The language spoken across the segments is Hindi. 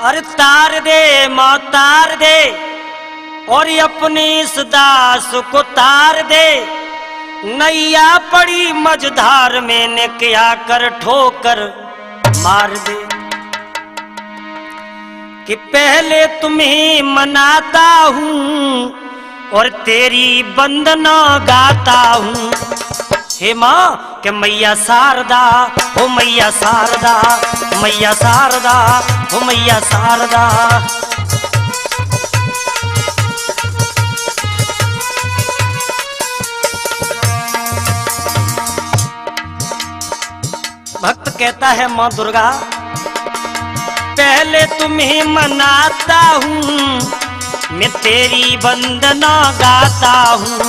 अरे तार दे माँ तार दे, और अपने इस दास को तार दे। नैया पड़ी मझधार में ने क्या कर ठोकर मार दे। कि पहले तुम्हें मनाता हूँ और तेरी वंदना गाता हूँ। हे माँ के मैया शारदा हो मैया शारदा, मैया शारदा हो मैया शारदा। भक्त कहता है माँ दुर्गा पहले तुम्हें मनाता हूँ, मैं तेरी वंदना गाता हूँ।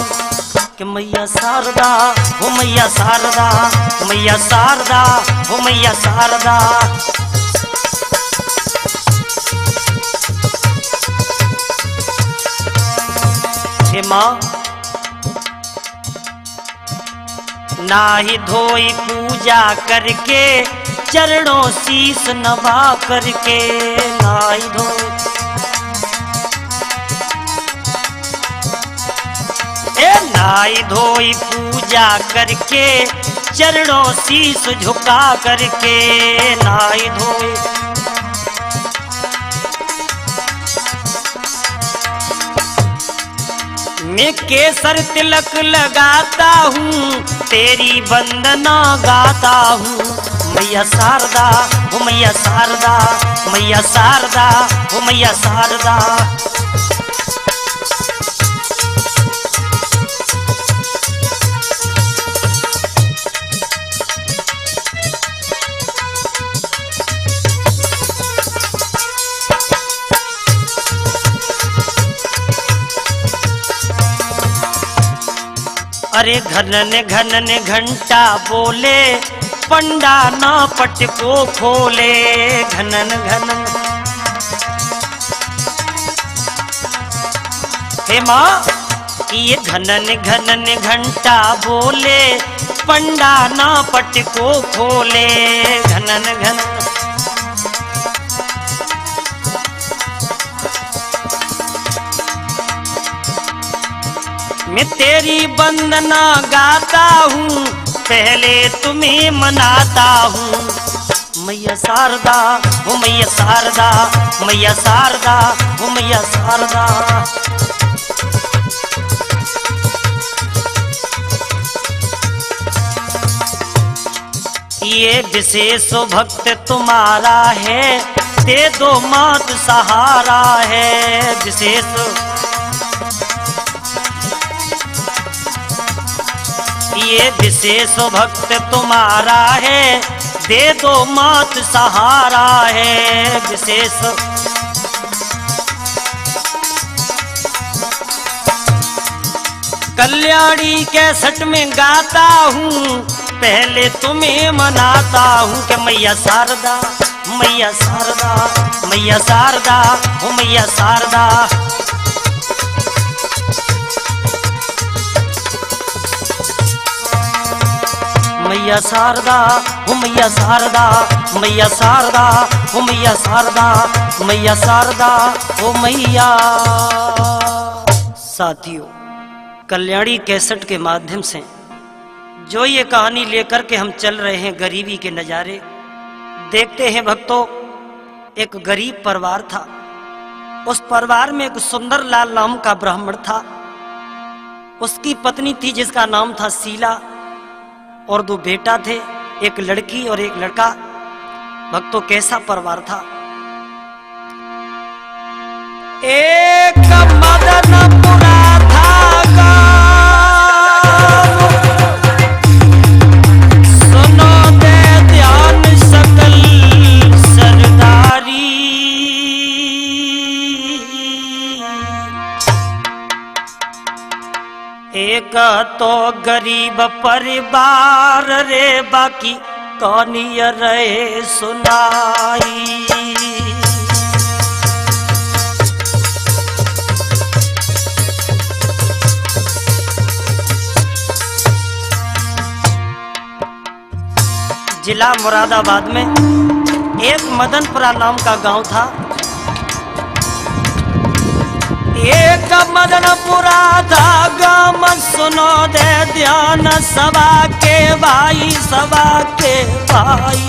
कि मैया शारदा हो मैया शारदा, मैया शारदा हो मैया शारदा। हे माँ नाही धोई पूजा करके, चरणों शीस नवा करके। नाही धोई नाई धोई पूजा करके, चरणों शीस झुका करके। नाई धोई मैं केसर तिलक लगाता हूँ, तेरी वंदना गाता हूँ। मैया शारदा हो मैया शारदा, मैया शारदा हो मैया शारदा। अरे घनन घनन घंटा बोले, पंडा ना पट को खोले। घनन घनन हे माँ ये घनन घनन घंटा बोले, पंडा ना पट को खोले। घनन घनन मैं तेरी वंदना गाता हूँ, पहले तुम्हें मनाता हूँ। मैया शारदा हो मैया शारदा, मैया शारदा हो मैया शारदा। ये विशेष भक्त तुम्हारा है, दे दो मात सहारा है। विशेष ये विशेष भक्त तुम्हारा है, दे दो मात सहारा है। विशेष कल्याणी कैसेट में गाता हूँ, पहले तुम्हें मनाता हूँ। कि मैया शारदा मैया शारदा, मैया शारदा हो मैया शारदा। मैया शारदा हो मैया शारदा, मैया शारदा हो मैया शारदा, मैया शारदा हो मैया। साथियों कल्याणी कैसेट के माध्यम से जो ये कहानी लेकर के हम चल रहे हैं, गरीबी के नज़ारे देखते हैं भक्तों। एक गरीब परिवार था, उस परिवार में एक सुंदर लाल नाम का ब्राह्मण था। उसकी पत्नी थी जिसका नाम था शीला, और दो बेटा थे, एक लड़की और एक लड़का। भक्तों कैसा परिवार था। एक मदनपुरा था गाँव, सुनो दे ध्यान सकल सरदारी। एक तो गरीब परिवार रे, बाकी कहानी रहे सुनाई। जिला मुरादाबाद में एक मदनपुरा नाम का गांव था। एक मदनपुरा धागम सुनो दे ध्यान सभा के भाई, सभा के भाई।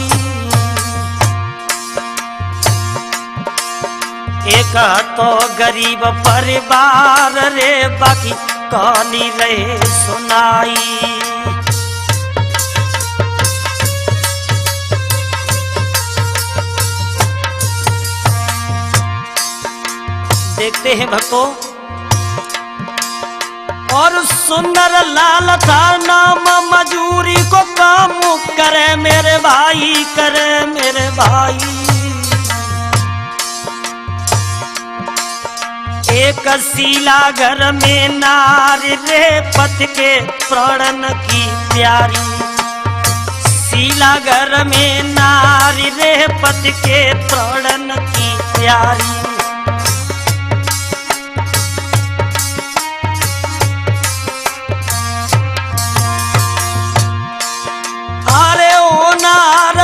एक तो गरीब परिवार रे, बाकी कहानी रहे सुनाई। देखते हैं भक्तों, और सुंदर लाल था नाम, मजूरी को काम करे मेरे भाई, करे मेरे भाई। एक शीला घर में नारी रे, पति के प्राणन की प्यारी। शीला घर में नारी रे, पति के प्राणन की प्यारी।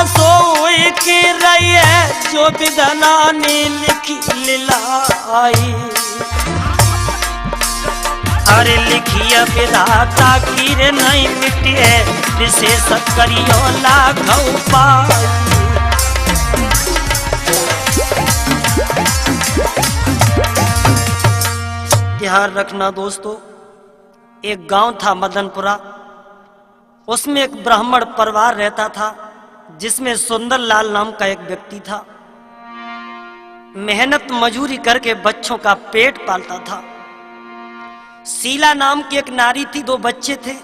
सोई की रही है जो विधना ने लिखी लीलाई। अरे लिखिए विधाता की रे नहीं मिट्टी है, विशेष करियो लाघव पाई। ध्यान रखना दोस्तों, एक गांव था मदनपुरा, उसमें एक ब्राह्मण परिवार रहता था, जिसमें सुंदरलाल नाम का एक व्यक्ति था। मेहनत मजूरी करके बच्चों का पेट पालता था। शीला नाम की एक नारी थी, 2 बच्चे थे,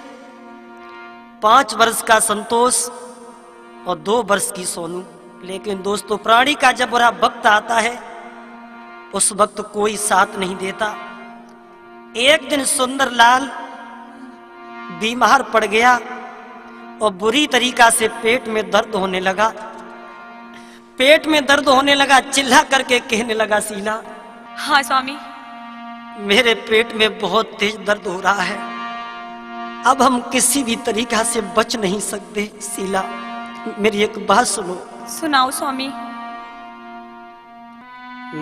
5 वर्ष का संतोष और 2 वर्ष की सोनू। लेकिन दोस्तों, प्राणी का जब बुरा वक्त आता है, उस वक्त कोई साथ नहीं देता। एक दिन सुंदरलाल बीमार पड़ गया और बुरी तरीका से पेट में दर्द होने लगा। पेट में दर्द होने लगा, चिल्ला करके कहने लगा, शीला। हाँ स्वामी। मेरे पेट में बहुत तेज दर्द हो रहा है, अब हम किसी भी तरीका से बच नहीं सकते। शीला, मेरी एक बात सुनो। सुनाओ स्वामी।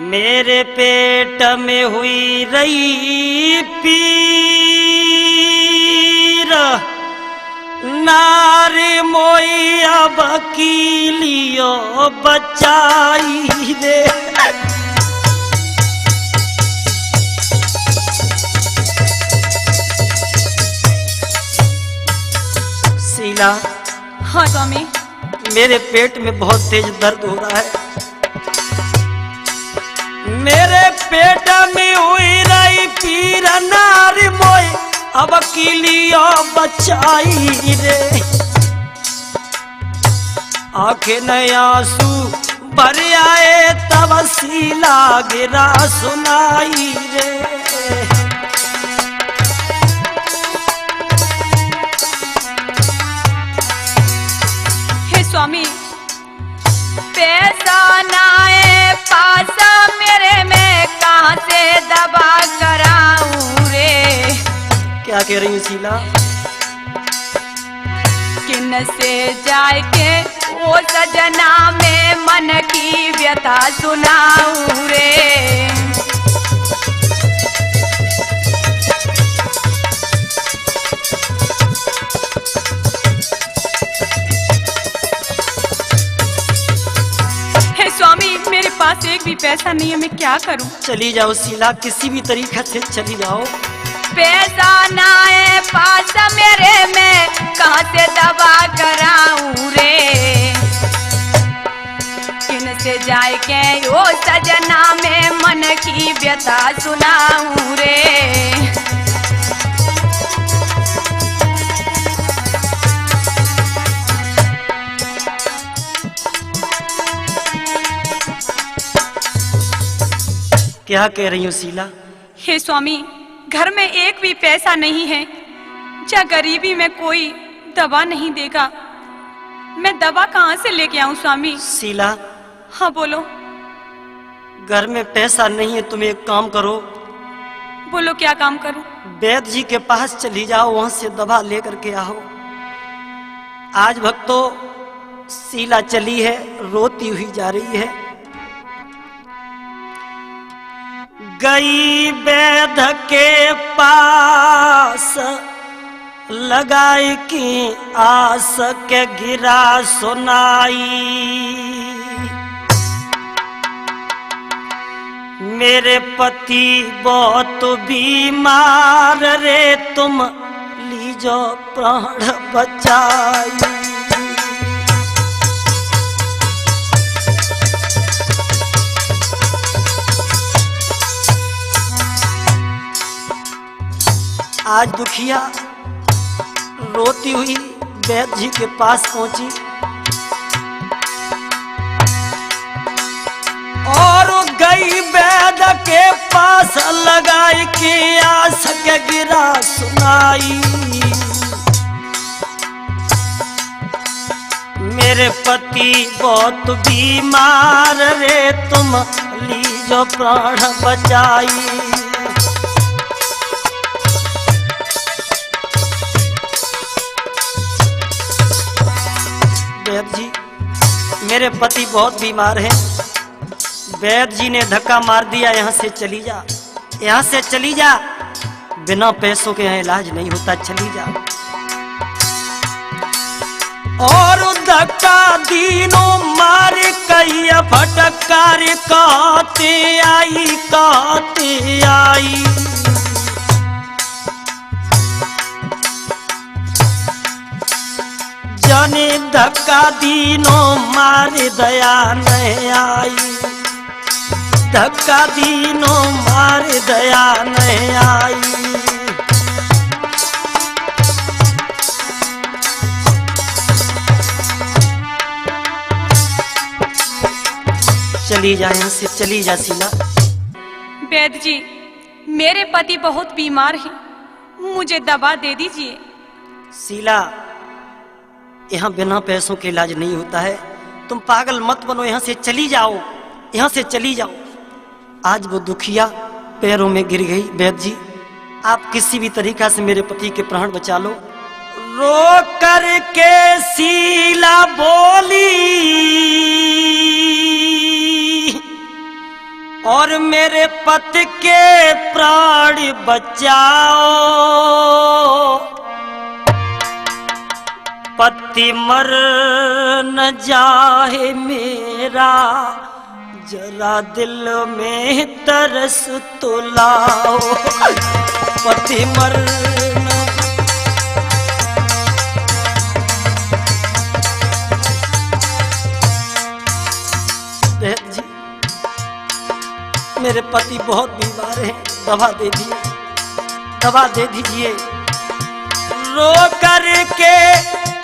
मेरे पेट में हुई रही पीर, नारी मोई अब कीलियो बचाई रे। शीला। हाँ स्वामी। मेरे पेट में बहुत तेज दर्द हो रहा है, मेरे पेट में हुई रही पीर, नारी मोई अब कीलियो बचाई रे। आंखें नए आंसू भर आए, तब शीला गिरा सुनाई रे। हे स्वामी, पैसा नाए पास मेरे में, कहाँ से दबा कराऊं रे। क्या कह रही है शीला? किन से जाए के वो सजना में मन की व्यथा सुनाऊं रे। हे स्वामी, मेरे पास एक भी पैसा नहीं है, मैं क्या करूं? चली जाओ शीला, किसी भी तरीके से चली जाओ। पैसा नाए पास मेरे में, कहाँ से दवा कराऊं रे। किन से जाए के वो सजना में मन की व्यथा सुनाऊं रे। क्या कह रही हो शीला? हे स्वामी, घर में एक भी पैसा नहीं है, क्या गरीबी में कोई दवा नहीं देगा? मैं दवा कहाँ से लेके आऊं स्वामी? शीला। हाँ बोलो। घर में पैसा नहीं है, तुम एक काम करो। बोलो, क्या काम करूं? वैद्य जी के पास चली जाओ, वहां से दवा लेकर के आओ। आज भक्तों, शीला चली है, रोती हुई जा रही है। गई वैद्य के पास लगाई की आस के गिरा सुनाई। मेरे पति बहुत बीमार रे तुम लीजो प्राण बचाई। आज दुखिया रोती हुई वैद्य जी के पास पहुंची और गई वैद्य के पास लगाई कि आस के गिरा सुनाई। मेरे पति बहुत बीमार रे तुम लीजो प्राण बचाई। वैद्य जी, मेरे पति बहुत बीमार हैं। वैद्य जी ने धक्का मार दिया, यहाँ से चली जा, यहाँ से चली जा, बिना पैसों के यहाँ इलाज नहीं होता, चली जा। और धक्का दीनों मार कई फटकार कहते आई। जाने धक्का दीनों मार दया नहीं आई। धक्का दीनों मार दया नहीं आई। चली जा, यहाँ से चली जा शीला। वैद्य जी, मेरे पति बहुत बीमार हैं, मुझे दवा दे दीजिए। शीला, यहाँ बिना पैसों के इलाज नहीं होता है, तुम पागल मत बनो, यहाँ से चली जाओ, यहाँ से चली जाओ। आज वो दुखिया पैरों में गिर गई। वैद्य जी, आप किसी भी तरीका से मेरे पति के प्राण बचा लो। रो करके शीला बोली और मेरे पति के प्राण बचाओ। पति मर न जाए मेरा, जरा दिल में तरस तो लाओ। पति मर न जी, मेरे पति बहुत बीमार हैं, दवा दे दिए, दवा दे दीजिए। रो करके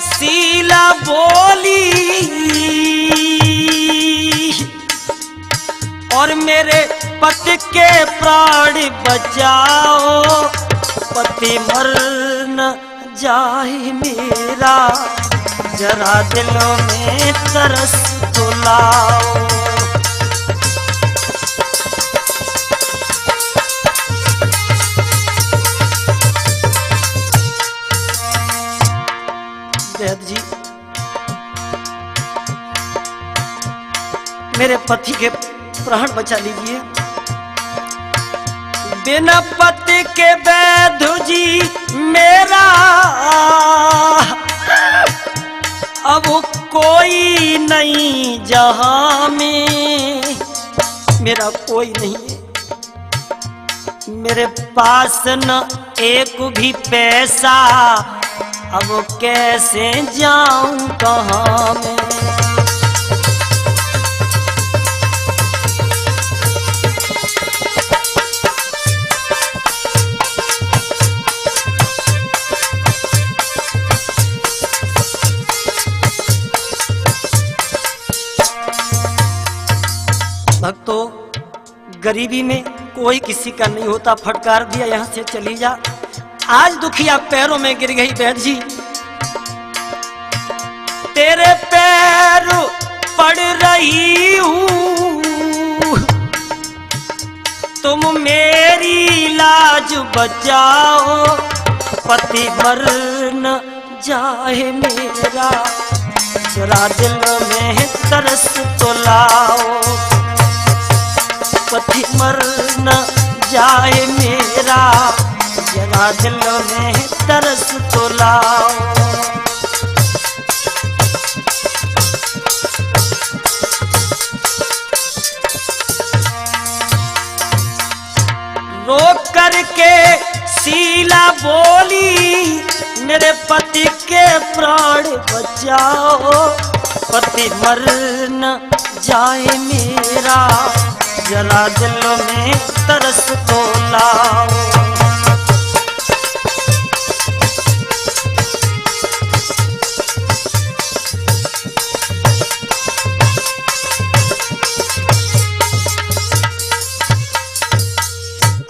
शीला बोली और मेरे पति के प्राण बचाओ। पति मर न जाए मेरा, जरा दिल में तरस तो लाओ। वैद्य जी, मेरे पति के प्राण बचा लीजिए। बिना पति के वैद्य जी मेरा अब कोई नहीं जहां में, मेरा कोई नहीं है। मेरे पास न एक भी पैसा, अब कैसे जाऊं कहाँ मैं। भक्तों, गरीबी में कोई किसी का नहीं होता, फटकार दिया, यहाँ से चली जा। आज दुखिया पैरों में गिर गई। वैद्य जी, तेरे पैर पड़ रही हूँ, तुम मेरी लाज बचाओ। पति मर न जाए मेरा, जरा दिल में तरस तो लाओ। पति मर न जाए मेरा, जरा दिल में तरस तो लाओ। रोक करके शीला बोली, मेरे पति के प्राण बचाओ, पति मर न जाए मेरा, जरा दिल में तरस तो लाओ।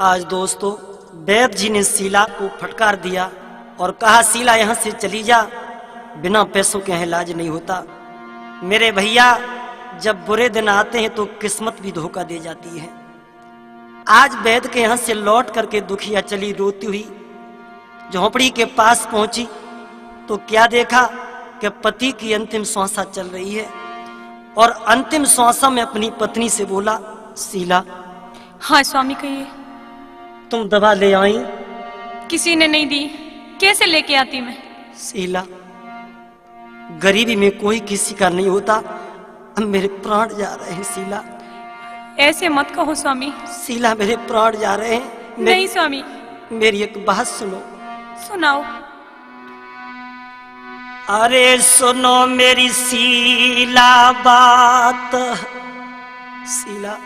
आज दोस्तों वैद जी ने शीला को फटकार दिया और कहा, शीला यहाँ से चली जा, बिना पैसों के यहाँ इलाज नहीं होता। मेरे भैया, जब बुरे दिन आते हैं तो किस्मत भी धोखा दे जाती है। आज वैद के यहाँ से लौट करके दुखिया चली रोती हुई झोपड़ी के पास पहुंची तो क्या देखा कि पति की अंतिम श्वासा चल रही है और अंतिम श्वासा में अपनी पत्नी से बोला, शीला। हाँ स्वामी कहिए। तुम दवा ले आई? किसी ने नहीं दी, कैसे लेके आती मैं? शीला, गरीबी में कोई किसी का नहीं होता, अब मेरे प्राण जा रहे हैं शीला। ऐसे मत कहो स्वामी। शीला, मेरे प्राण जा रहे हैं। नहीं स्वामी। मेरी एक बात सुनो। सुनाओ। अरे सुनो मेरी शीला बात। शीला।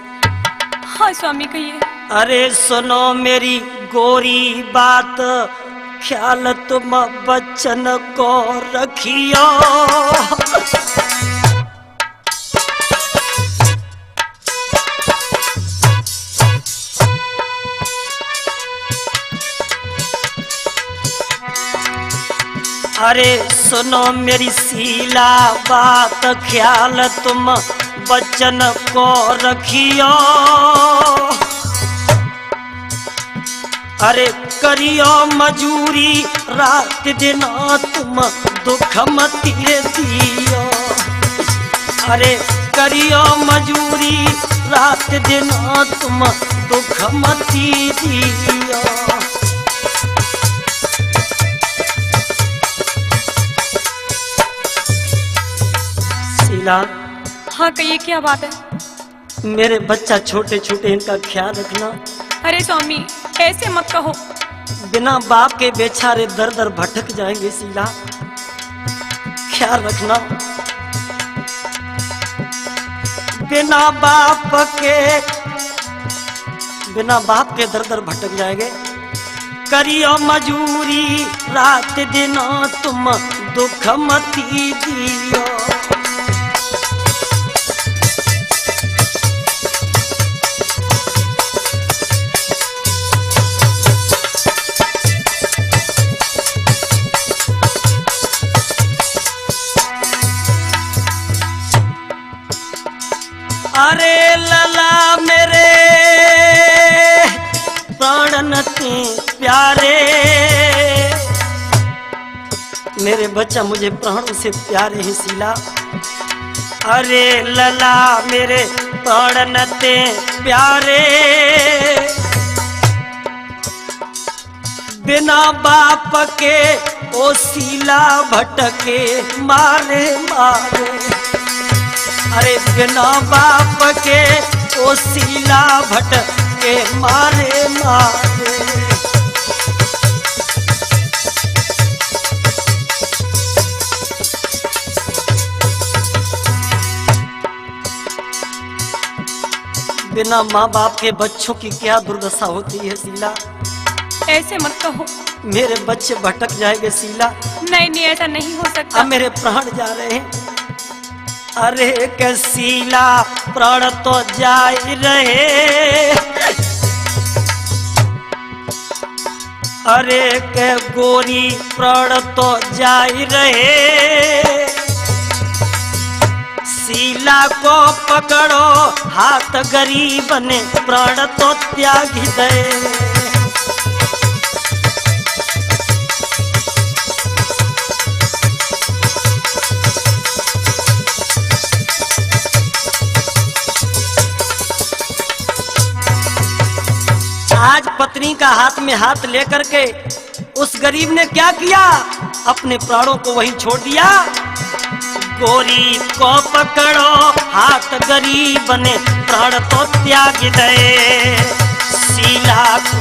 हाँ स्वामी कहिए। अरे सुनो मेरी गोरी बात, ख्याल तुम बच्चन को रखियो। अरे सुनो मेरी शीला बात, ख्याल तुम बच्चन को रखियो। अरे करियो मजूरी रात दिन तुम दुख मत दियो। अरे करियो मजूरी रात दिन तुम दुख मत दियो। शीला। हाँ कहिए, क्या बात है? मेरे बच्चा छोटे छोटे, इनका ख्याल रखना। अरे स्वामी ऐसे मत कहो। बिना बाप के बेचारे दर दर भटक जाएंगे शीला, ख्याल रखना। बिना बाप के दर दर भटक जाएंगे। करियो मजूरी रात दिन तुम दुख मत दियो। अरे लला मेरे प्राणन ते प्यारे, मेरे बच्चा मुझे प्राणों से प्यारे हैं शीला। अरे लला मेरे प्राणन ते प्यारे, बिना बाप के ओ शीला भटके मारे मारे। अरे बिना बाप के ओ शीला भटके मारे मारे। बिना माँ बाप के बच्चों की क्या दुर्दशा होती है शीला। ऐसे मत कहो। मेरे बच्चे भटक जाएंगे शीला। नहीं नहीं, ऐसा नहीं हो सकता। अब मेरे प्राण जा रहे हैं। अरे के शीला प्राण तो जा ही रहे। अरे के गोरी प्राण तो जा ही रहे। शीला को पकड़ो हाथ गरीब ने प्राण तो त्याग ही दे। पत्नी का हाथ में हाथ लेकर के उस गरीब ने क्या किया, अपने प्राणों को वहीं छोड़ दिया। गोरी को पकड़ो हाथ गरीब ने प्राण तो त्याग दे, शीला को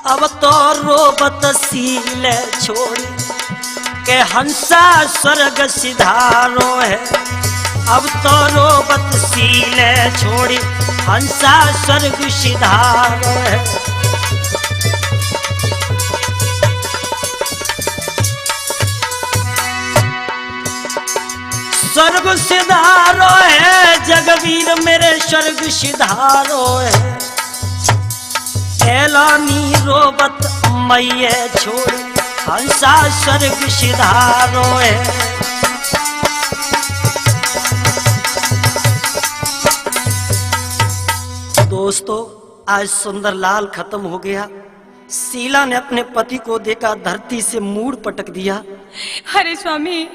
अब तो रोबत शील छोड़ के हंसा स्वर्ग सिधारो है। अब तो रोबत शील छोड़ी हंसा स्वर्ग सिधारो है। स्वर्ग सिधारो है जगवीर मेरे स्वर्ग सिधारो है। एलानी रोबत मैये छोड़ हंसा स्वर्ग सिधारो है। दोस्तों, आज सुंदरलाल खत्म हो गया। शीला ने अपने पति को देखा, धरती से मूड़ पटक दिया। अरे स्वामी,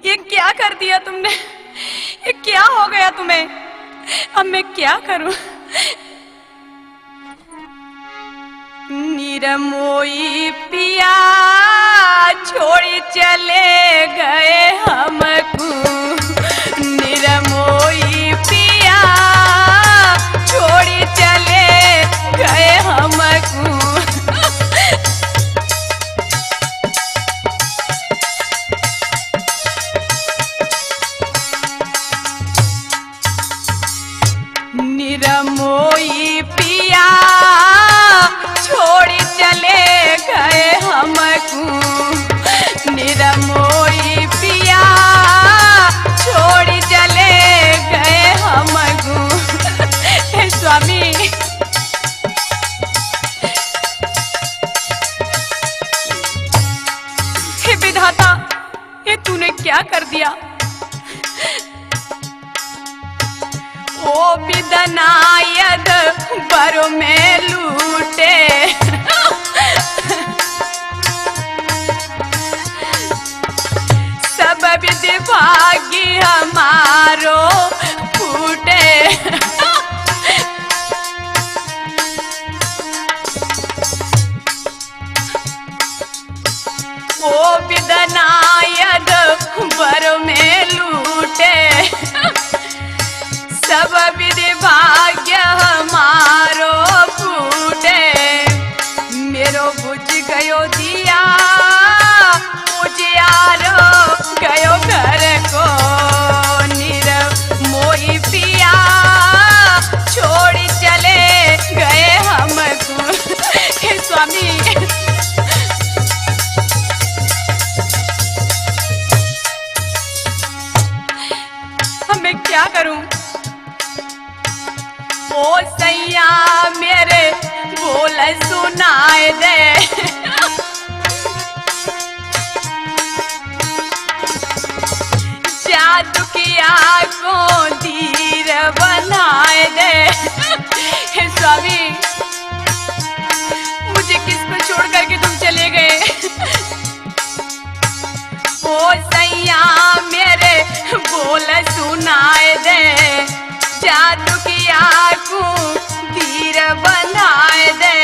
ये क्या कर दिया तुमने? ये क्या हो गया तुम्हें? अब मैं क्या करूं? निरमोई पिया छोड़ी चले गए हमको, निरमोई पिया छोड़ी चले गए हमको। निरमोई पिया छोड़ी चले गए हमको, निरमोई पिया छोड़ी चले गए हमको। हे स्वामी, हे विधाता, ये तूने क्या कर दिया? ओ विदनायद बरो में लूटे, सब विधि भाग्य हमारो फूटे। ओ विदनायद बरो में लूटे, सब विधि भाग्य हमारो फूटे। मेरो बुझ गयो दिया उजियारो गयो घर को, निरमोई पिया छोड़ी चले गए हमको। हे स्वामी, अब मैं क्या करूं? ओ सैया मेरे बोल सुनाए दे, जादू किया को धीर बनाए दे। हे स्वामी, मुझे किसको छोड़ करके तुम चले गए? ओ सैया मेरे बोल सुनाए दे, जादू किया को धीर बनाए दे।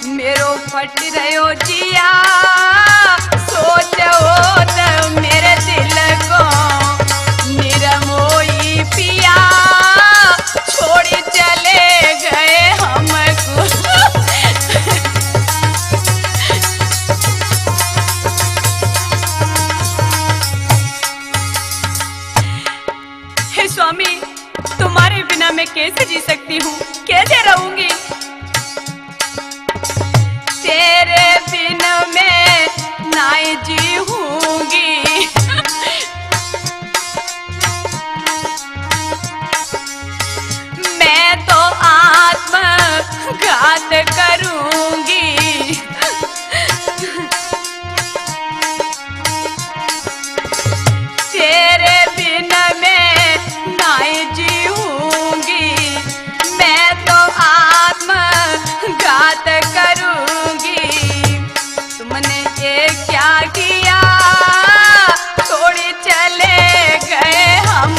मेरो फट रहो जिया सोचो तो मेरे दिल को, निरमोई पिया छोड़ी चले गए हमको। हे स्वामी, तुम्हारे बिना मैं कैसे जी सकती हूँ, कैसे रहूंगी? तेरे बिन मैं नाई जी हूँगी। मैं तो आत्मघात करूँगी। तेरे बिन मैं नाई जी हूँगी, मैं तो आत्मघात करूँगी। तुमने ये क्या किया, छोड़ी चले गए हम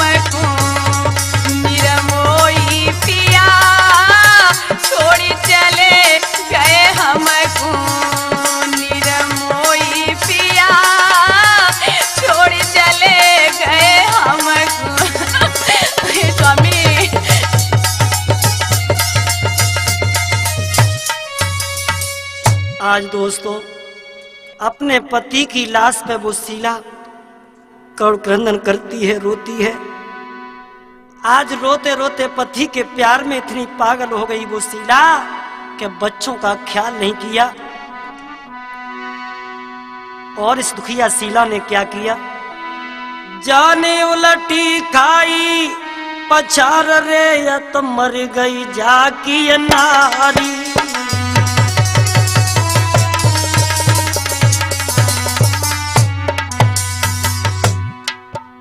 आज दोस्तों अपने पति की लाश पे वो शीला करुण क्रंदन करती है, रोती है। आज रोते रोते पति के प्यार में इतनी पागल हो गई वो शीला कि बच्चों का ख्याल नहीं किया। और इस दुखिया शीला ने क्या किया, जाने उलटी खाई पछार रे यत मर गई जाकी नारी।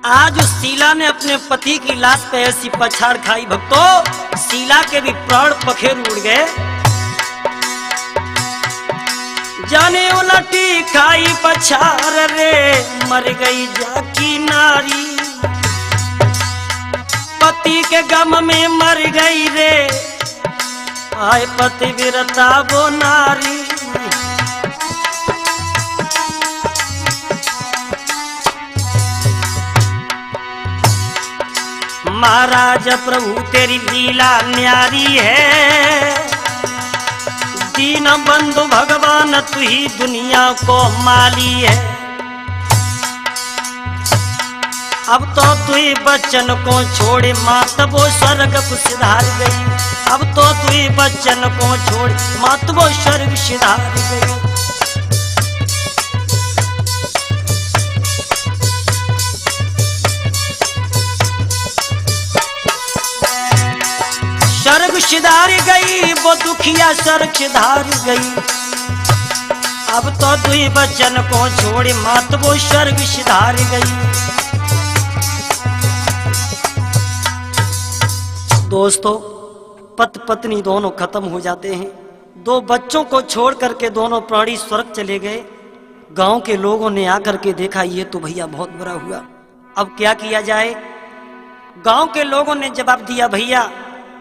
आज उस शीला ने अपने पति की लाश पे ऐसी पछाड़ खाई भक्तों, शीला के भी प्राण पखेर उड़ गए। जाने उलटी खाई पछाड़ रे मर गई जाकी नारी। पति के गम में मर गई रे आए पति विरता वो नारी। महाराज प्रभु तेरी लीला न्यारी है, दीन बंधु भगवान तू ही दुनिया को माली है। अब तो तू ही बच्चन को छोड़े मात वो स्वर्ग को सिधार गई। अब तो तू ही बच्चन को छोड़ मात वो स्वर्ग सिधार गई। स्वर्ग सिधार गई वो दुखिया स्वर्ग सिधार गई। अब तो तू ही बच्चन को छोड़ मात वो स्वर्ग सिधार गई। दोस्तों पति पत्नी दोनों खत्म हो जाते हैं। दो बच्चों को छोड़ करके दोनों प्राणी स्वर्ग चले गए। गांव के लोगों ने आकर के देखा ये तो भैया बहुत बुरा हुआ, अब क्या किया जाए। गांव के लोगों ने जवाब दिया भैया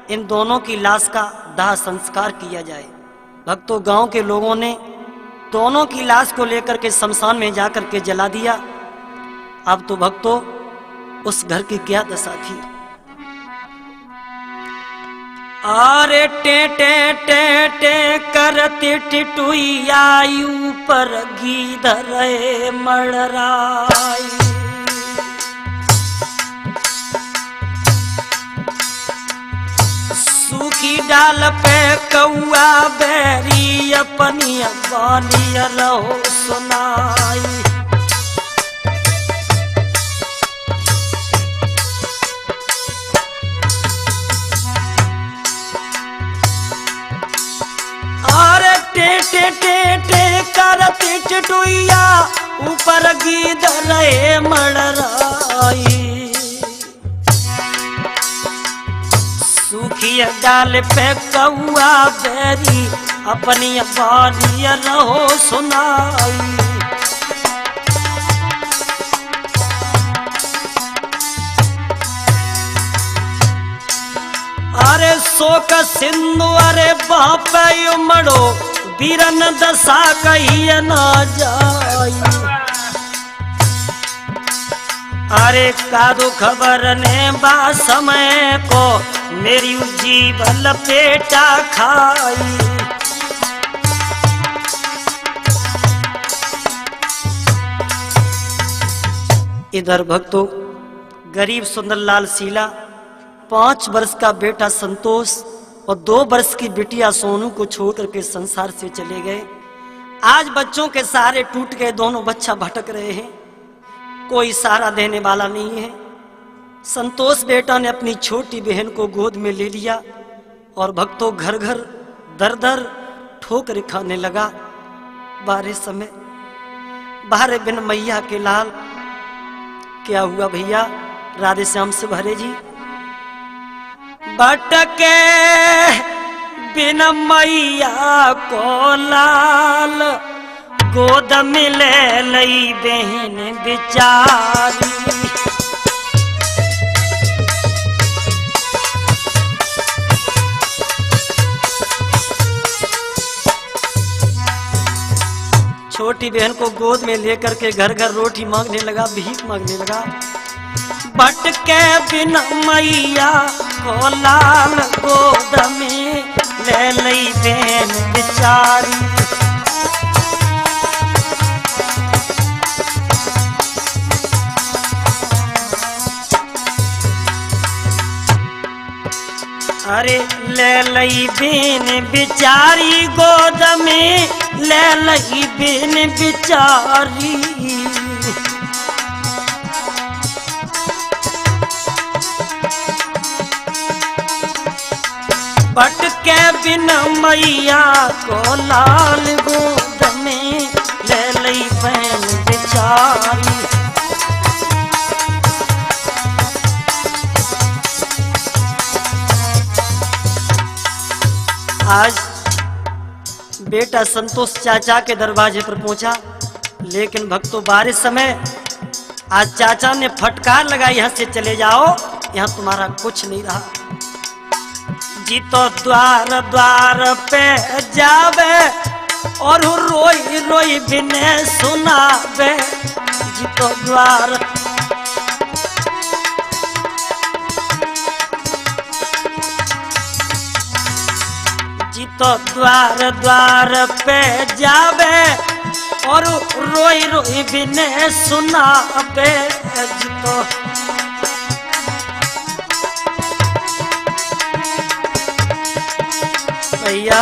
इन दोनों की लाश का दाह संस्कार किया जाए। भक्तों गांव के लोगों ने दोनों की लाश को लेकर के शमशान में जाकर के जला दिया। अब तो भक्तों उस घर की क्या दशा थी। अरे टे टे टे टे करते टिटुइया ऊपर गीधर मड़राई। सूखी डाल पे कौआ बैरी अपनी बानी रहो सुनाई। अरे टे टे टे टे करते टिटुइया ऊपर गीध रहे मड़राई। सूखी डाल पे कौआ बैरी अपनी बानी रहो सुनाई। अरे शोक सिंधु अरे बाप उमड़ो बीरन दशा कही न जाई। अरे कादो खबर ने बा समय को मेरी जीवन पेटा खाई। इधर भक्तों गरीब सुंदरलाल शीला 5 वर्ष का बेटा संतोष और 2 वर्ष की बिटिया सोनू को छोड़ करके संसार से चले गए। आज बच्चों के सहारे टूट गए, दोनों बच्चा भटक रहे हैं, कोई सहारा देने वाला नहीं है। संतोष बेटा ने अपनी छोटी बहन को गोद में ले लिया और भक्तों घर घर दर दर ठोकर खाने लगा। बारे समय बारे बिन मैया के लाल क्या हुआ भैया। राधे श्याम से भरे जी भटके बिन मैया को लाल गोद में ले लई बहन बिचारी। छोटी बहन को गोद में लेकर के घर घर रोटी मांगने लगा, भीख मांगने लगा। भटके बिना मैया को लाल गोद में ले लई बहन बिचारी। ले लई बिन बिचारी गोद में ले लई बिन बिचारी। भटके बिन मैया को लाल गोद में ले लई बहन बिचारी। आज बेटा संतोष चाचा के दरवाजे पर पहुंचा, लेकिन भक्तों बारिश समय आज चाचा ने फटकार लगाई, यहां से चले जाओ, यहां तुम्हारा कुछ नहीं रहा। जी तो द्वार द्वार पे जावे और रोई रोई बिने सुनावे। जी तो द्वार जी तो द्वार द्वार पे जावे और रोई रोई बिने सुनावे। जी तो भैया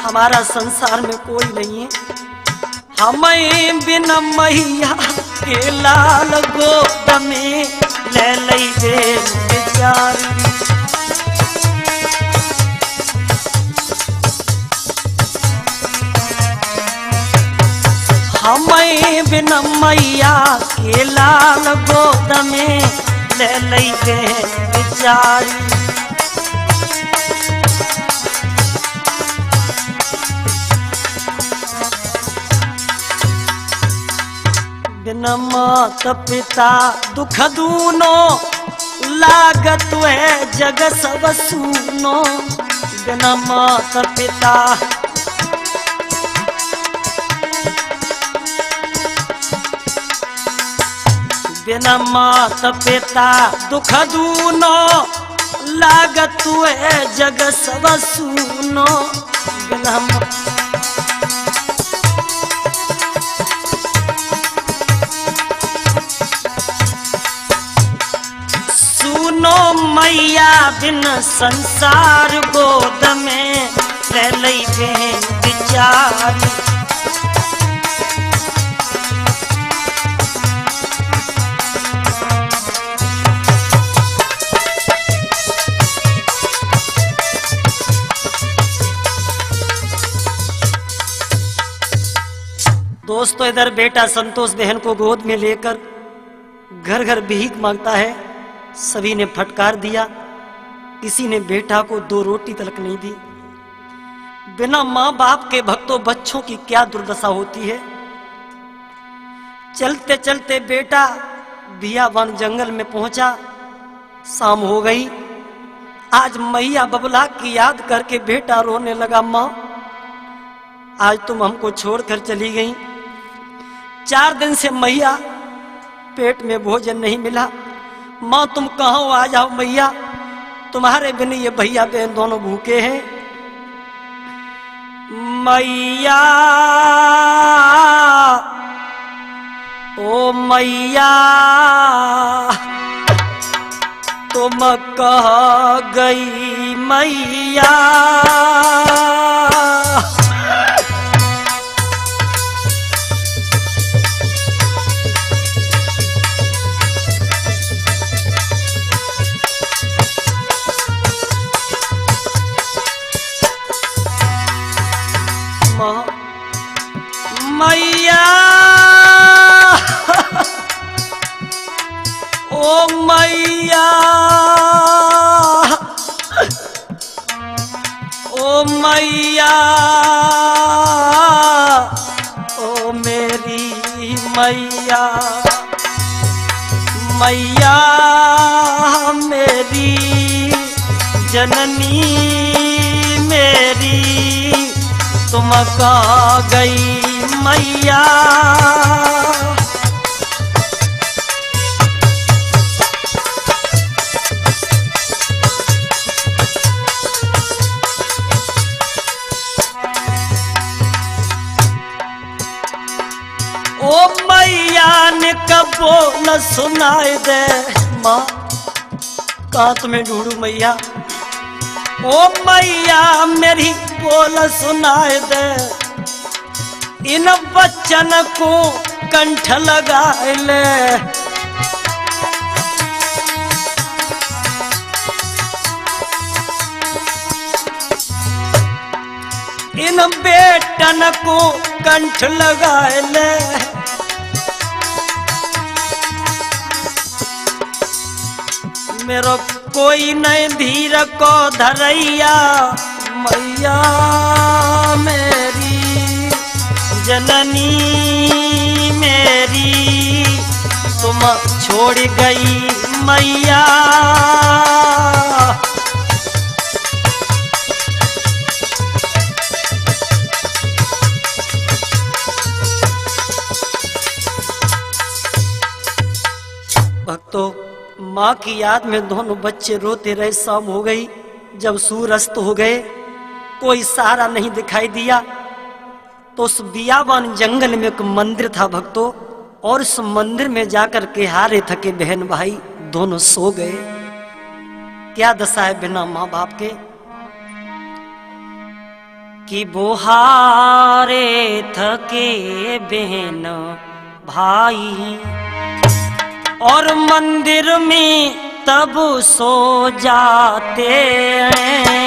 हमारा संसार में कोई नहीं है, हमें बिना मैया के लाल गोद में ले लई बेन बिचारी। हमें बिना मैया के लाल गोद में ले लई बेन बिचारी। बिना मात पिता दुख दूनो लागत है जग सब सूनो। बिना मात पिता बिना मात पिता दुख दूनो लागत है जग सब सूनो। बिना मैया बिन संसार गोद में ले लई बेन बिचारी। दोस्तों इधर बेटा संतोष बहन को गोद में लेकर घर घर भीख मांगता है। सभी ने फटकार दिया, किसी ने बेटा को 2 रोटी तक नहीं दी। बिना माँ बाप के भक्तों बच्चों की क्या दुर्दशा होती है। चलते चलते बेटा बियाबान जंगल में पहुंचा, शाम हो गई। आज मैया बबला की याद करके बेटा रोने लगा, माँ आज तुम हमको छोड़कर चली गई। 4 दिन से मैया पेट में भोजन नहीं मिला, माँ तुम कहाँ हो, आ जाओ मैया, तुम्हारे बिन ये भैया बहन दोनों भूखे हैं। मैया ओ मैया तुम कहाँ गई मैया। मैया ओ मैया ओ मैया ओ मेरी मैया। मैया मेरी जननी मेरी तुम कहाँ गई मैया। ओ मैया ने कबो न सुनाए दे, माँ कहाँ तुम्हें ढूंढू मैया। ओ मैया मेरी बोल सुनाए दे, इन बच्चन को कंठ लगा ले। इन बेटन को कंठ लगा ले। मेरो कोई नहीं धीर को धरैया, मैया मेरी जननी मेरी तुम छोड़ गई मैया। भक्तों, माँ की याद में दोनों बच्चे रोते रहे। शाम हो गई, जब सूर्य अस्त हो गए, कोई सहारा नहीं दिखाई दिया, तो उस बियाबान जंगल में एक मंदिर था भक्तों, और उस मंदिर में जाकर के हारे थके बहन भाई दोनों सो गए। क्या दशा है बिना माँ बाप के, कि वो हारे थके बहन भाई और मंदिर में तब सो जाते हैं।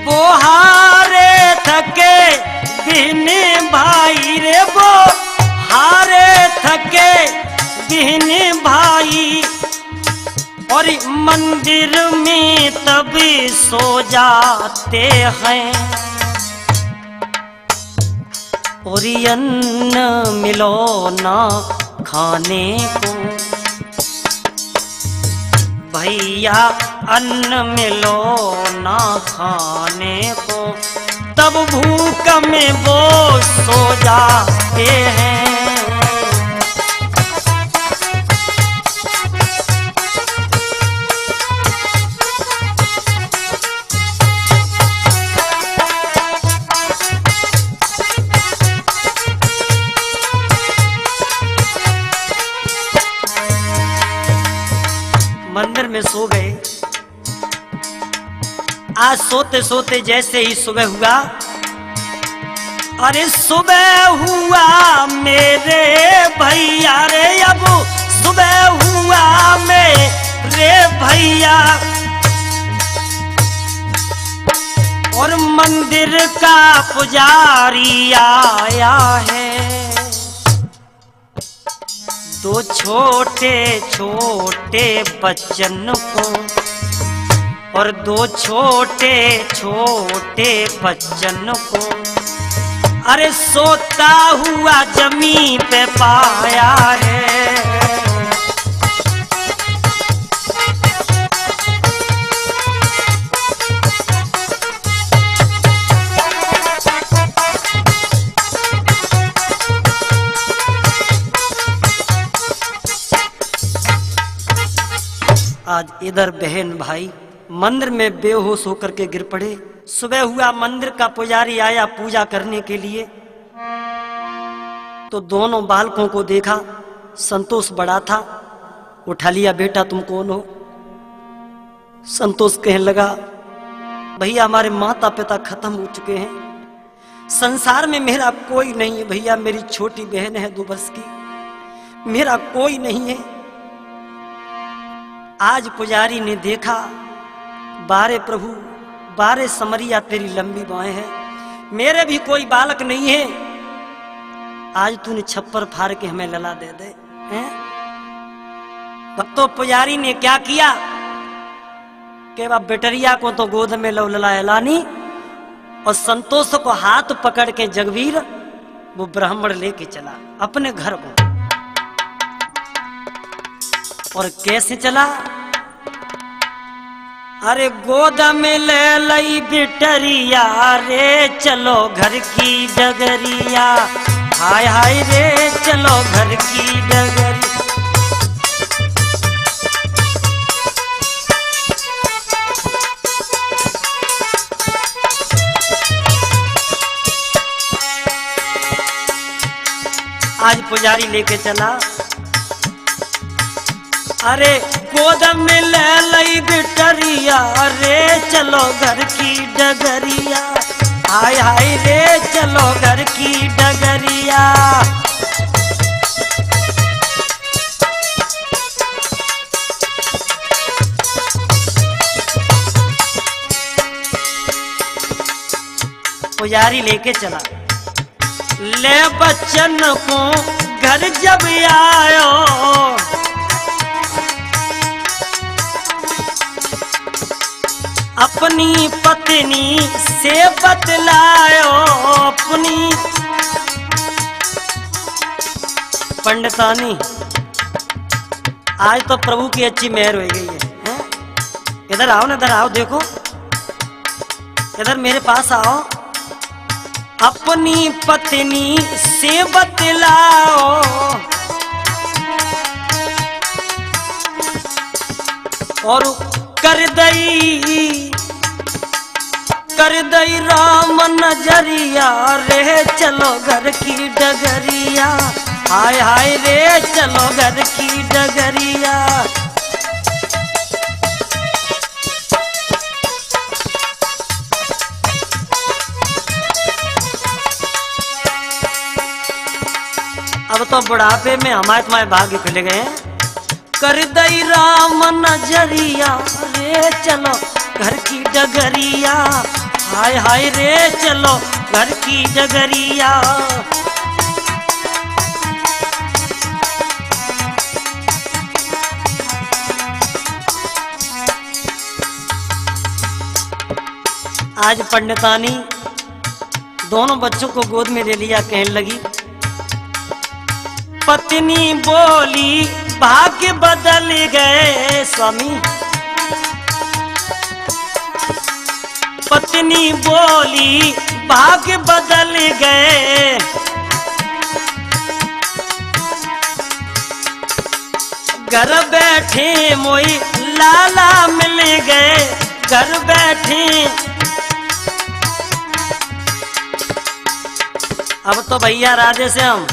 वो हारे थके बिन भाई रे, वो हारे थके बिन भाई और मंदिर में तभी सो जाते हैं। और अन्न मिलो ना खाने को, भैया अन्न मिलो ना खाने को, तब भूख में वो सो जाते हैं। मंदिर में सो गए। आज सोते सोते जैसे ही सुबह हुआ, अरे सुबह हुआ मेरे भैया रे, अब सुबह हुआ मेरे भैया, और मंदिर का पुजारी आया है। दो छोटे छोटे बच्चन को, और दो छोटे छोटे बच्चन को, अरे सोता हुआ जमीन पे पाया है। आज इधर बहन भाई मंदिर में बेहोश होकर के गिर पड़े। सुबह हुआ, मंदिर का पुजारी आया पूजा करने के लिए, तो दोनों बालकों को देखा। संतोष बड़ा था, उठा लिया, बेटा तुम कौन हो? संतोष कहने लगा, भैया हमारे माता पिता खत्म हो चुके हैं, संसार में मेरा कोई नहीं है भैया, मेरी छोटी बहन है 2 वर्ष की, मेरा कोई नहीं है। आज पुजारी ने देखा, बारे प्रभु बारे समरिया तेरी लंबी बाहें हैं, मेरे भी कोई बालक नहीं है, आज तूने छप्पर फाड़ के हमें लला दे दे हैं? तो पुजारी ने क्या किया कि वह बेटरिया को तो गोद में ललाया लानी, और संतोष को हाथ पकड़ के जगवीर वो ब्राह्मण लेके चला अपने घर को। और कैसे चला? अरे गोद में ले लई बिटरिया रे, चलो घर की डगरिया, हाय हाय रे चलो घर की डगरिया। आज पुजारी लेके चला। अरे गोद में ले लई बिटरिया, रे चलो घर की डगरिया। हाय हाय रे चलो घर की डगरिया। पुजारी लेके चला। ले बच्चन को घर जब आयो, अपनी पत्नी से बतलायो। अपनी पंडितानी, आज तो प्रभु की अच्छी मेहर हो गई है। इधर आओ ना, इधर आओ, देखो इधर मेरे पास आओ। अपनी पत्नी से बतलाओ, और कर दई राम नजरिया, रे चलो घर की डगरिया। हाय हाय रे चलो घर की डगरिया। अब तो बुढ़ापे में हमारे तुम्हारे भाग्य खुल गए हैं। कर दई राम नजरिया, रे चलो घर की डगरिया। हाय हाय रे चलो घर की डगरिया। आज पंडितानी दोनों बच्चों को गोद में ले लिया, कहने लगी। पत्नी बोली भाग्य बदल गए स्वामी। पत्नी बोली भाग्य बदल गए। घर बैठे मोई लाला मिल गए। घर बैठे अब तो भैया राधे से हम।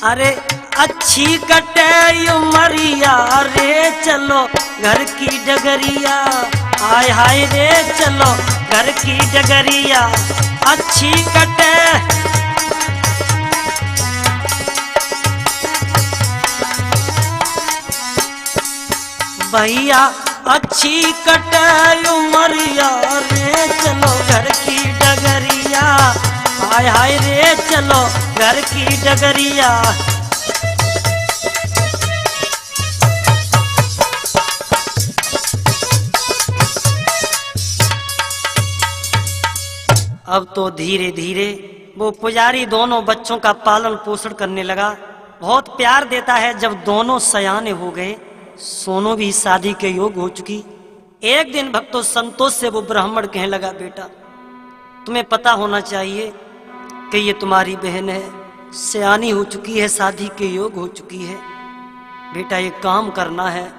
अरे अच्छी कटे उमरिया, रे चलो घर की डगरिया। हाय हाय रे चलो घर की डगरिया। अच्छी कटे भैया, अच्छी कटे उमरिया, रे चलो घर की डगरिया। हाय हाय रे चलो घर की डगरिया। अब तो धीरे धीरे वो पुजारी दोनों बच्चों का पालन पोषण करने लगा। बहुत प्यार देता है। जब दोनों सयाने हो गए, सोनों भी शादी के योग हो चुकी। एक दिन भक्तों संतोष से वो ब्राह्मण कहने लगा, बेटा तुम्हें पता होना चाहिए कि ये तुम्हारी बहन है, सयानी हो चुकी है, शादी के योग हो चुकी है। बेटा ये काम करना है।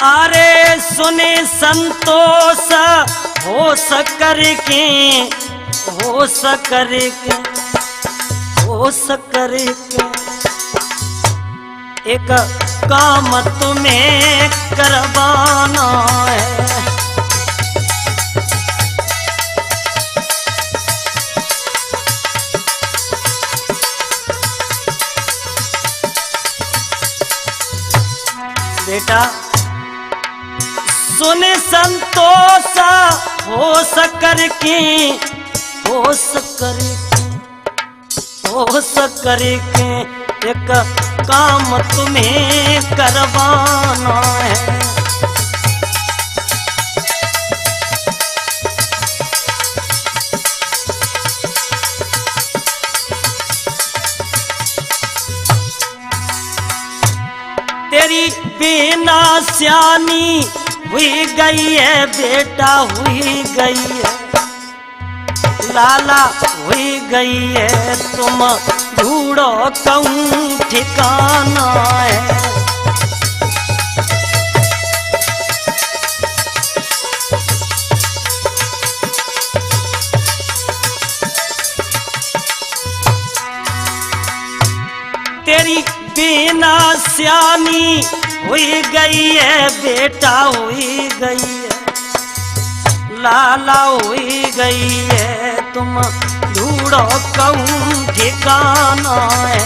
अरे सुने संतोष हो सकर के, हो सकर के, हो सकर के, एक काम तुम्हें करवाना है। बेटा सुने संतोष हो सकर के, हो सकर के, हो सकर के, एक काम तुम्हें करवाना है। तेरी बिना स्यानी हुई गई है बेटा, हुई गई है लाला, हुई गई है। तुम ढूंढो कहूँ ठिकाना है। तेरी बिना स्यानी हुई गई है बेटा, हुई गई है लाला, हुई गई है। तुम ढूंढो कहूँ ठिकाना है।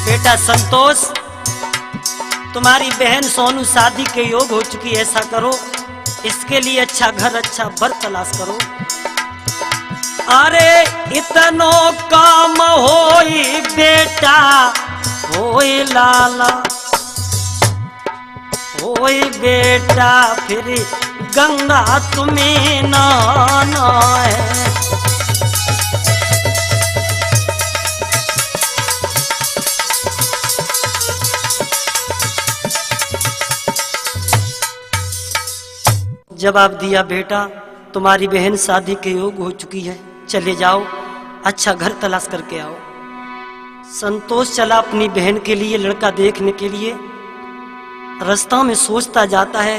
बेटा संतोष, तुम्हारी बहन सोनू शादी के योग हो चुकी है। ऐसा करो, इसके लिए अच्छा घर अच्छा वर तलाश करो। अरे इतनो काम होई बेटा, होई लाला, होई बेटा, फिर गंगा तुम्हें नहाना है। जवाब दिया बेटा, तुम्हारी बहन शादी के योग हो चुकी है, चले जाओ अच्छा घर तलाश करके आओ। संतोष चला अपनी बहन के लिए लड़का देखने के लिए। रास्ता में सोचता जाता है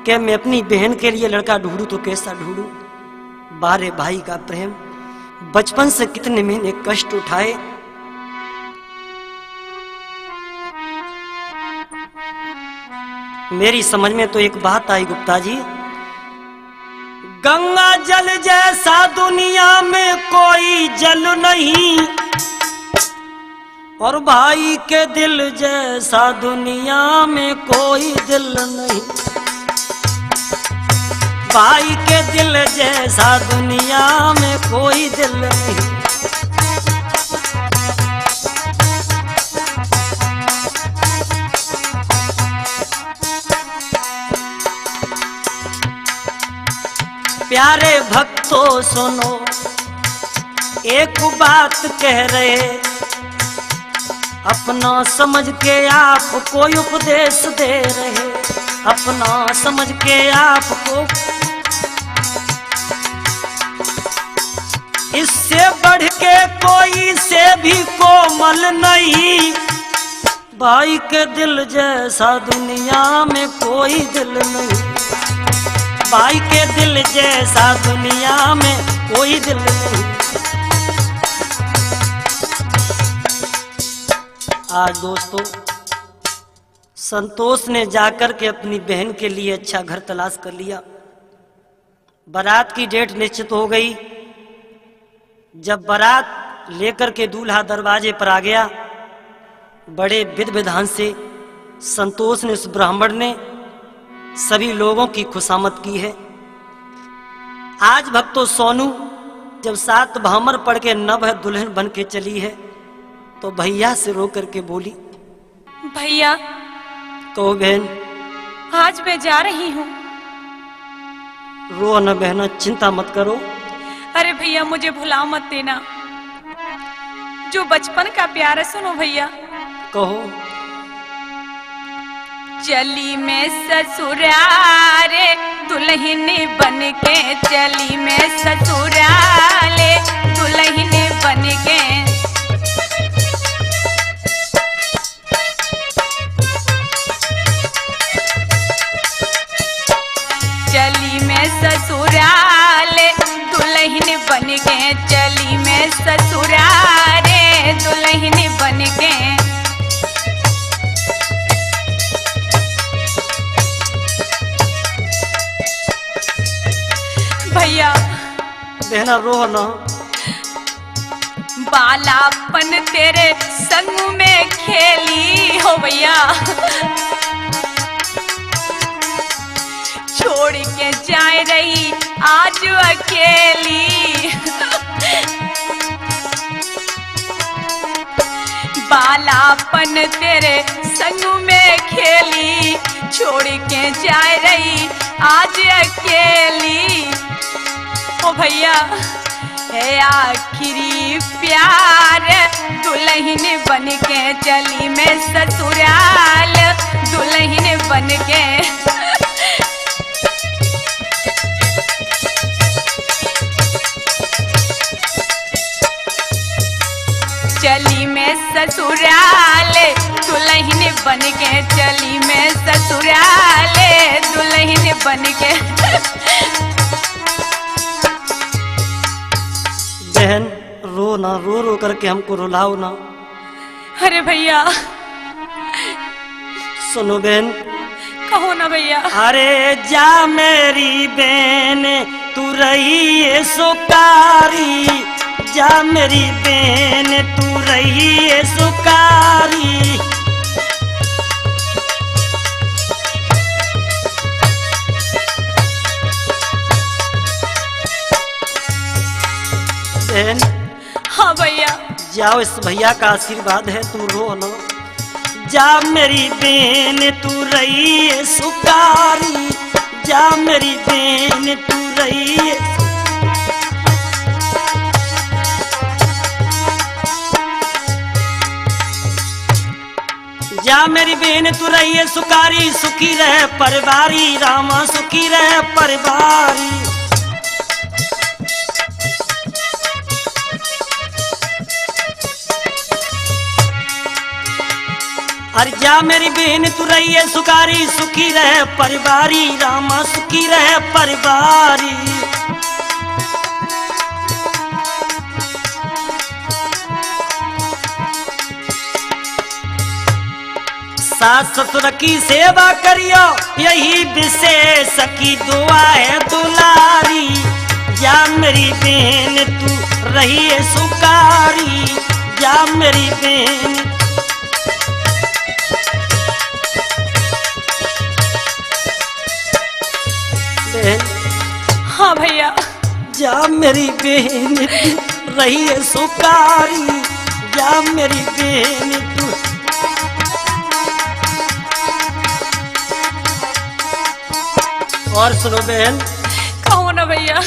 कि मैं अपनी बहन के लिए लड़का ढूंढूं तो कैसा ढूंढूं। बारे भाई का प्रेम, बचपन से कितने महीने कष्ट उठाए। मेरी समझ में तो एक बात आई गुप्ता जी, गंगा जल जैसा दुनिया में कोई जल नहीं, और भाई के दिल जैसा दुनिया में कोई दिल नहीं। भाई के दिल जैसा दुनिया में कोई दिल नहीं। प्यारे भक्तों सुनो, एक बात कह रहे, अपना समझ के आपको उपदेश दे रहे, अपना समझ के आपको। इससे बढ़ के कोई से भी कोमल नहीं, भाई के दिल जैसा दुनिया में कोई दिल नहीं। भाई के दिल जैसा दुनिया में कोई दिल नहीं। आज दोस्तों, संतोष ने जाकर के अपनी बहन के लिए अच्छा घर तलाश कर लिया। बारात की डेट निश्चित हो गई। जब बारात लेकर के दूल्हा दरवाजे पर आ गया, बड़े विधि विधान से संतोष ने, उस ब्राह्मण ने सभी लोगों की खुशामद की है। आज भक्तों सोनू जब 7 भामर पढ़ के नभ दुल्हन बन के चली है, तो भैया से रो करके बोली, भैया कहो बहन। आज मैं जा रही हूँ। रो न बहना, चिंता मत करो। अरे भैया मुझे भुला मत देना, जो बचपन का प्यार है सुनो भैया। कहो। चली मैं ससुराले दुल्हन बन के, चली मैं ससुराले दुल्हन बन के। चली मैं ससुराले दुल्हन बन के, चली मैं ससुराले दुल्हन बन के। भैया बहना रो ना। बालापन तेरे संग में खेली हो भैया, छोड़ के जा रही आज अकेली। बालापन तेरे संग में खेली, छोड़ के जा रही आज अकेली। ओ भैया है आखिरी प्यार, दुल्हन बन के चली मैं ससुराल, दुल्हन बन के चली मैं ससुराल, दुल्हन बन के चली मैं ससुराल, दुल्हन बन के। बहन रो ना, रो रो करके हमको रुलाओ ना। अरे भैया सुनो बहन, कहो ना भैया। अरे जा मेरी बहन तू रही है सुकारी, जा मेरी बहन तू रही है सुकारी। बहन हाँ भैया। जाओ, इस भैया का आशीर्वाद है, तुम रो ना। जा मेरी बहन तू रही है सुकारी, जा मेरी बहन तू रही है। जा मेरी बहन तू रही है सुकारी, सुखी रहे परिवारी, रामा सुखी रहे परिवारी। अरे जा मेरी बहन तू रही है सुकारी, सुखी रहे परिवारी, रामा सुखी रहे परिवारी। सास ससुर की सेवा करियो, यही विशेष की दुआ है दुलारी। जा मेरी बहन तू रही है सुकारी, जा मेरी बहन। हाँ भैया। जा मेरी बहन तू रही है सुकारी, जा मेरी बहन तू। और सुनो बहन, कहो ना भैया।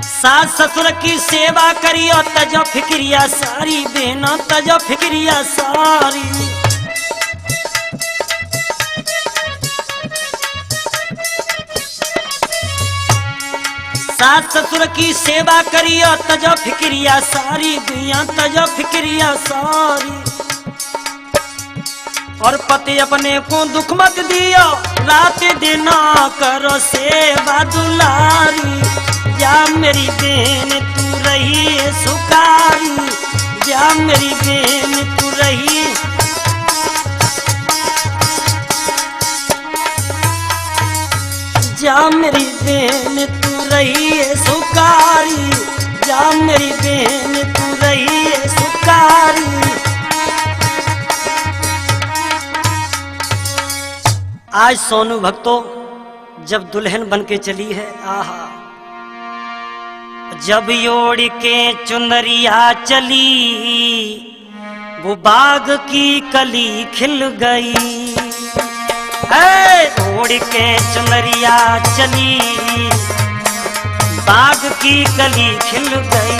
सास ससुर की सेवा करियो, तजो फिक्रिया सारी बहना, तजो फिक्रिया सारी। सास ससुर की सेवा करियो, तजो फिक्रिया सारी दुनिया, तजो फिक्रिया सारी। और पति अपने को दुख मत दियो, रात दिन करो सेवा दुलारी। जा मेरी बहन तू रही है सुकारी, जा मेरी बहन तू रही। जा मेरी बहन तू रही है सुकारी, जा मेरी बहन तू रही है सुकारी। आज सोनू भक्तों जब दुल्हन बन के चली है, आहा, जब ओढ़ के चुनरिया चली, वो बाग की कली खिल गई। ओढ़ के चुनरिया चली, बाग की कली खिल गई।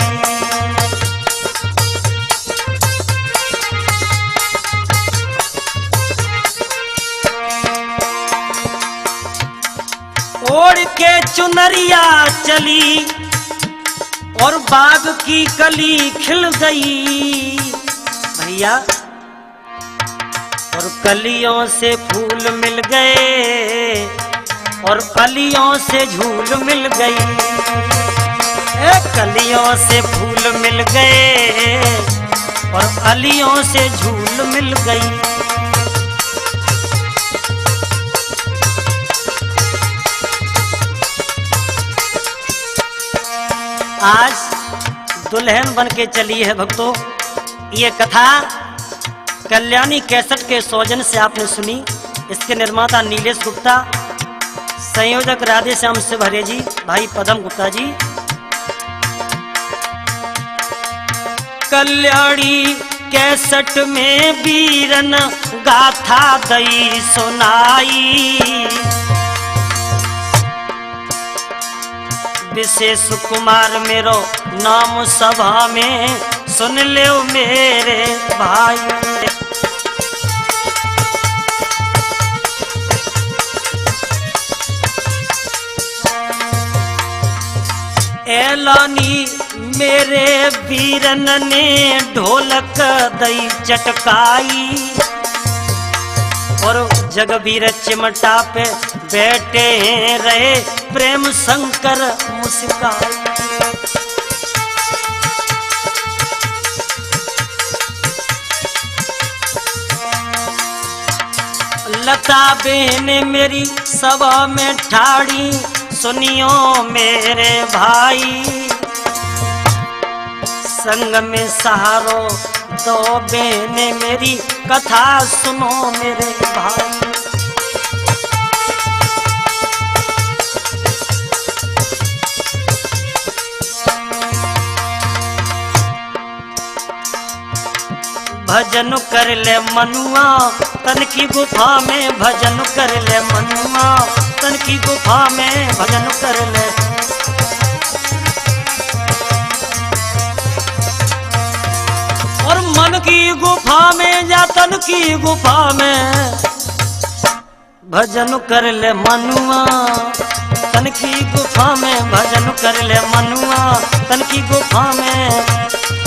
ओढ़ के चुनरिया चली और बाग की कली खिल गई। भैया और कलियों से फूल मिल गए और कलियों से झूल मिल गई। कलियों से फूल मिल गए और कलियों से झूल मिल गई। आज दुल्हन बन के चली है भक्तों। ये कथा कल्याणी कैसेट के सौजन्य से आपने सुनी। इसके निर्माता नीलेश गुप्ता, संयोजक राधे श्याम शिवहरे जी, भाई पदम गुप्ता जी। कल्याणी कैसेट में वीरन गाथा दई सुनाई, विशेष कुमार मेरो नाम सभा में सुन ले मेरे भाई। एलानी मेरे वीरन ने ढोलक दई चटकाई और जगवीर चिमटा पे बैठे रहे प्रेम शंकर मुस्काई। लता बहन मेरी सभा में ठाड़ी सुनियो मेरे भाई, संग में सहारो दो बहने मेरी कथा सुनो मेरे भाई। भजन कर ले मनुआ तन की गुफा में, भजन कर ले मनुआ तन की गुफा में, भजन कर ले। और मन की गुफा में या तन की गुफा में, भजन कर ले मनुआ तन की गुफा में, भजन कर ले मनुआ तन की गुफा में।